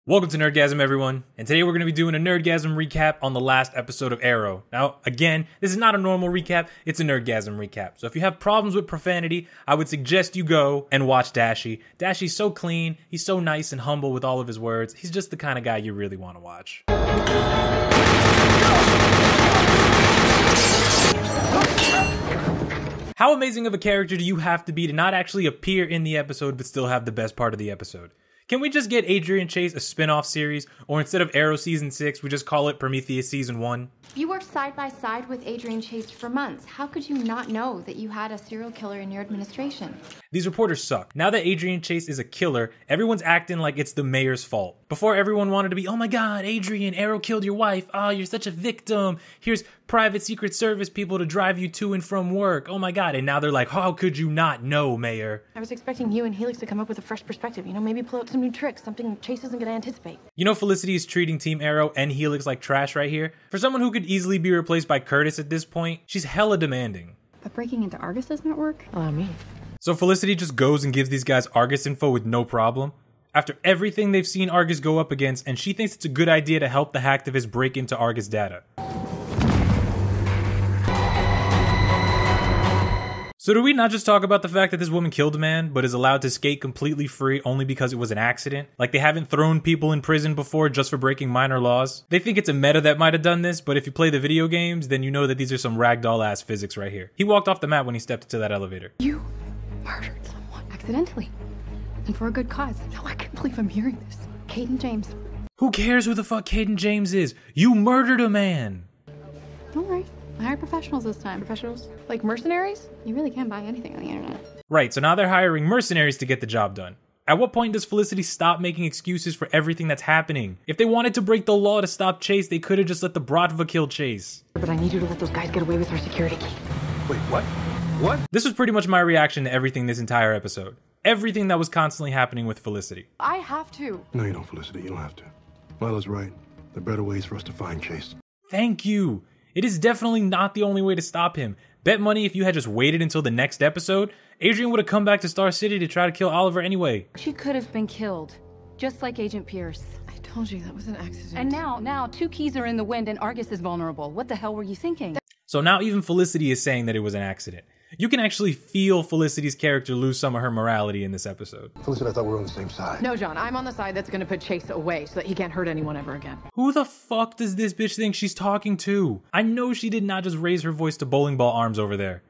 Welcome to Nerdgasm, everyone, and today we're going to be doing a Nerdgasm recap on the last episode of Arrow. Now, again, this is not a normal recap, it's a Nerdgasm recap. So if you have problems with profanity, I would suggest you go and watch Dashi. Dashi's so clean, he's so nice and humble with all of his words, he's just the kind of guy you really want to watch. How amazing of a character do you have to be to not actually appear in the episode but still have the best part of the episode? Can we just get Adrian Chase a spin-off series, or instead of Arrow Season 6, we just call it Prometheus Season 1? You worked side by side with Adrian Chase for months. How could you not know that you had a serial killer in your administration? These reporters suck. Now that Adrian Chase is a killer, everyone's acting like it's the mayor's fault. Before, everyone wanted to be, oh my god, Adrian, Arrow killed your wife. Oh, you're such a victim. Here's private Secret Service people to drive you to and from work. Oh my god. And now they're like, how could you not know, Mayor? I was expecting you and Helix to come up with a fresh perspective. Maybe pull out some new tricks, something Chase isn't going to anticipate. Felicity is treating Team Arrow and Helix like trash right here. For someone who could easily be replaced by Curtis at this point, she's hella demanding. But breaking into Argus does not work? Allow me. So Felicity just goes and gives these guys Argus info with no problem. After everything they've seen Argus go up against, and she thinks it's a good idea to help the hacktivists break into Argus data. So do we not just talk about the fact that this woman killed a man, but is allowed to skate completely free only because it was an accident? Like they haven't thrown people in prison before just for breaking minor laws? They think it's a meta that might have done this, but if you play the video games, then you know that these are some ragdoll ass physics right here. He walked off the mat when he stepped into that elevator. You murdered someone accidentally. And for a good cause. No, I can't believe I'm hearing this. Caden James. Who cares who the fuck Caden James is? You murdered a man! Don't worry. I hired professionals this time. Professionals? Like mercenaries? You really can't buy anything on the internet. Right, so now they're hiring mercenaries to get the job done. At what point does Felicity stop making excuses for everything that's happening? If they wanted to break the law to stop Chase, they could have just let the Bratva kill Chase. But I need you to let those guys get away with our security key. Wait, what? What? This was pretty much my reaction to everything this entire episode. Everything that was constantly happening with Felicity. I have to. No, you don't, Felicity. You don't have to. Lila's right. There are better ways for us to find Chase. Thank you. It is definitely not the only way to stop him. Bet money if you had just waited until the next episode, Adrian would have come back to Star City to try to kill Oliver anyway. She could have been killed, just like Agent Pierce. I told you that was an accident. And now, two keys are in the wind and Argus is vulnerable. What the hell were you thinking? So now even Felicity is saying that it was an accident. You can actually feel Felicity's character lose some of her morality in this episode. Felicity, I thought we were on the same side. No, John, I'm on the side that's going to put Chase away so that he can't hurt anyone ever again. Who the fuck does this bitch think she's talking to? I know she did not just raise her voice to bowling ball arms over there.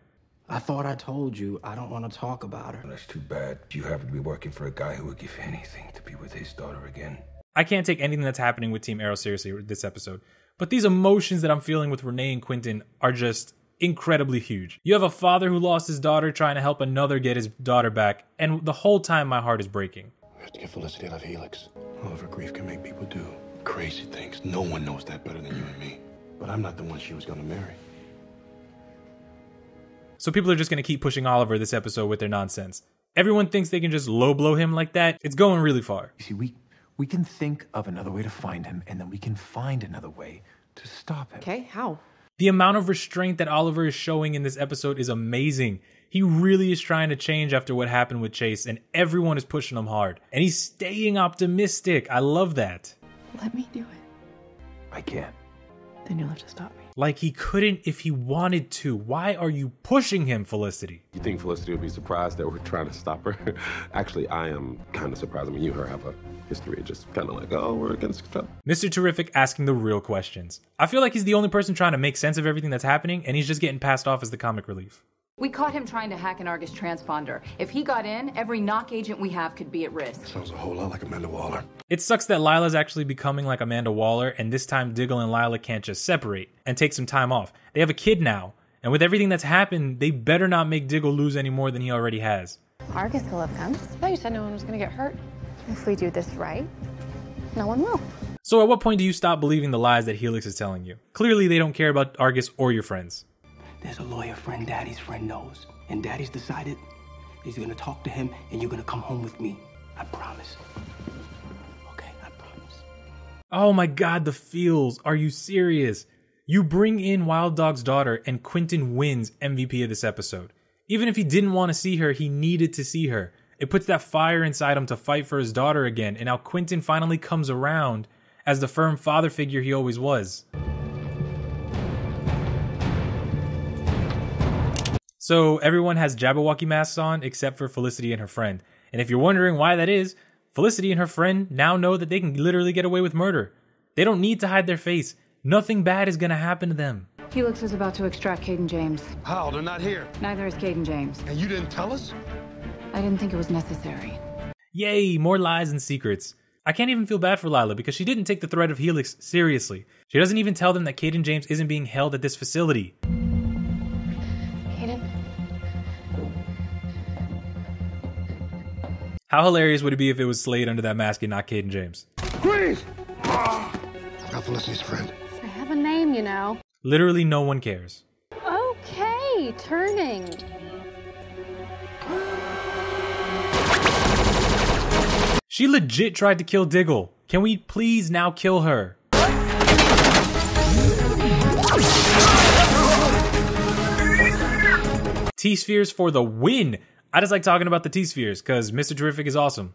I thought I told you I don't want to talk about her. That's too bad. You happen to be working for a guy who would give anything to be with his daughter again. I can't take anything that's happening with Team Arrow seriously this episode, but these emotions that I'm feeling with Renee and Quentin are just incredibly huge. You have a father who lost his daughter trying to help another get his daughter back, and the whole time my heart is breaking. We have to get Felicity out of Helix. Oliver, grief can make people do crazy things. No one knows that better than you and me. But I'm not the one she was going to marry. So people are just going to keep pushing Oliver this episode with their nonsense. Everyone thinks they can just low blow him like that. It's going really far. You see, we can think of another way to find him, and then we can find another way to stop him. Okay, how? The amount of restraint that Oliver is showing in this episode is amazing. He really is trying to change after what happened with Chase, and everyone is pushing him hard. And he's staying optimistic. I love that. Let me do it. I can't. Then you'll have to stop me. Like he couldn't if he wanted to. Why are you pushing him, Felicity? You think Felicity would be surprised that we're trying to stop her? Actually, I am kind of surprised. I mean, you and her have a history of just kind of like, oh, we're against trouble. Mr. Terrific asking the real questions. I feel like he's the only person trying to make sense of everything that's happening, and he's just getting passed off as the comic relief. We caught him trying to hack an Argus transponder. If he got in, every knock agent we have could be at risk. Sounds a whole lot like Amanda Waller. It sucks that Lila's actually becoming like Amanda Waller, and this time Diggle and Lila can't just separate and take some time off. They have a kid now, and with everything that's happened, they better not make Diggle lose any more than he already has. Argus will have come. I thought you said no one was going to get hurt. If we do this right, no one will. So at what point do you stop believing the lies that Helix is telling you? Clearly they don't care about Argus or your friends. There's a lawyer friend Daddy's friend knows, and Daddy's decided he's gonna talk to him, and you're gonna come home with me. I promise. Okay, I promise. Oh my god, the feels. Are you serious? You bring in Wild Dog's daughter, and Quentin wins MVP of this episode. Even if he didn't want to see her, he needed to see her. It puts that fire inside him to fight for his daughter again, and now Quentin finally comes around as the firm father figure he always was. So everyone has Jabberwocky masks on except for Felicity and her friend. And if you're wondering why that is, Felicity and her friend now know that they can literally get away with murder. They don't need to hide their face. Nothing bad is gonna happen to them. Helix is about to extract Caden James. How? They're not here. Neither is Caden James. And you didn't tell us? I didn't think it was necessary. Yay, more lies and secrets. I can't even feel bad for Lila because she didn't take the threat of Helix seriously. She doesn't even tell them that Caden James isn't being held at this facility. Caden? How hilarious would it be if it was Slade under that mask and not Caden James? Freeze! Got Felicity's friend. I have a name, you know. Literally no one cares. Okay, turning. She legit tried to kill Diggle. Can we please now kill her? T-spheres for the win. I just like talking about the T-spheres because Mr. Terrific is awesome.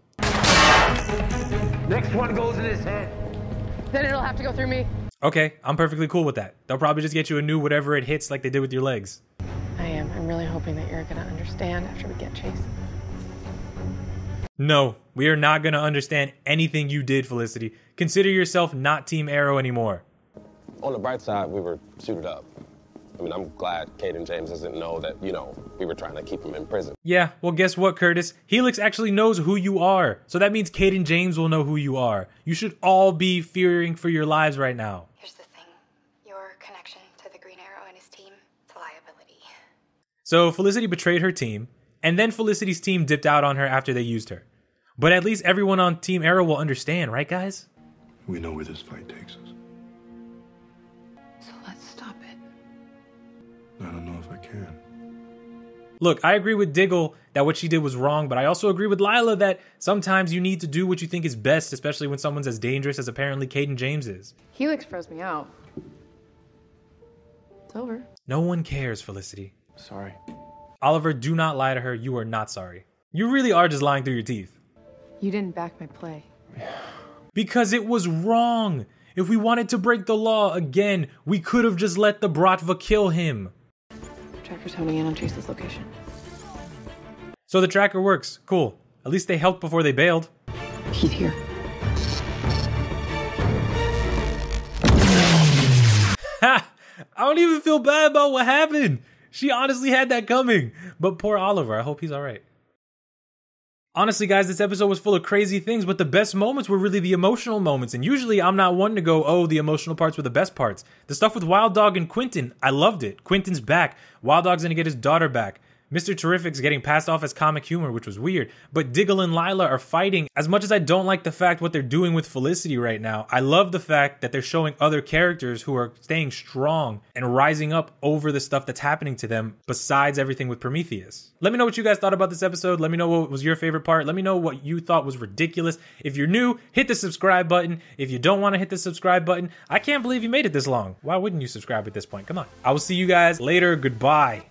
Next one goes in his head. Then it'll have to go through me. Okay, I'm perfectly cool with that. They'll probably just get you a new whatever it hits like they did with your legs. I am. I'm really hoping that you're gonna understand after we get Chase. No, we are not going to understand anything you did, Felicity. Consider yourself not Team Arrow anymore. On the bright side, we were suited up. I mean, I'm glad Caden James doesn't know that, we were trying to keep him in prison. Yeah, well, guess what, Curtis? Helix actually knows who you are. So that means Caden James will know who you are. You should all be fearing for your lives right now. Here's the thing. Your connection to the Green Arrow and his team, it's a liability. So Felicity betrayed her team, and then Felicity's team dipped out on her after they used her. But at least everyone on Team Arrow will understand, right, guys? We know where this fight takes us. So let's stop it. I don't know if I can. Look, I agree with Diggle that what she did was wrong, but I also agree with Lila that sometimes you need to do what you think is best, especially when someone's as dangerous as apparently Caden James is. Helix froze me out. It's over. No one cares, Felicity. Sorry. Oliver, do not lie to her. You are not sorry. You really are just lying through your teeth. You didn't back my play. Because it was wrong. If we wanted to break the law again, we could have just let the Bratva kill him. Tracker's honing in on Chase's location. So the tracker works. Cool. At least they helped before they bailed. He's here. Ha! I don't even feel bad about what happened. She honestly had that coming. But poor Oliver, I hope he's alright. Honestly, guys, this episode was full of crazy things, but the best moments were really the emotional moments. And usually I'm not one to go, oh, the emotional parts were the best parts. The stuff with Wild Dog and Quentin, I loved it. Quentin's back. Wild Dog's gonna get his daughter back. Mr. Terrific's getting passed off as comic humor, which was weird. But Diggle and Lila are fighting. As much as I don't like the fact what they're doing with Felicity right now, I love the fact that they're showing other characters who are staying strong and rising up over the stuff that's happening to them besides everything with Prometheus. Let me know what you guys thought about this episode. Let me know what was your favorite part. Let me know what you thought was ridiculous. If you're new, hit the subscribe button. If you don't want to hit the subscribe button, I can't believe you made it this long. Why wouldn't you subscribe at this point? Come on. I will see you guys later. Goodbye.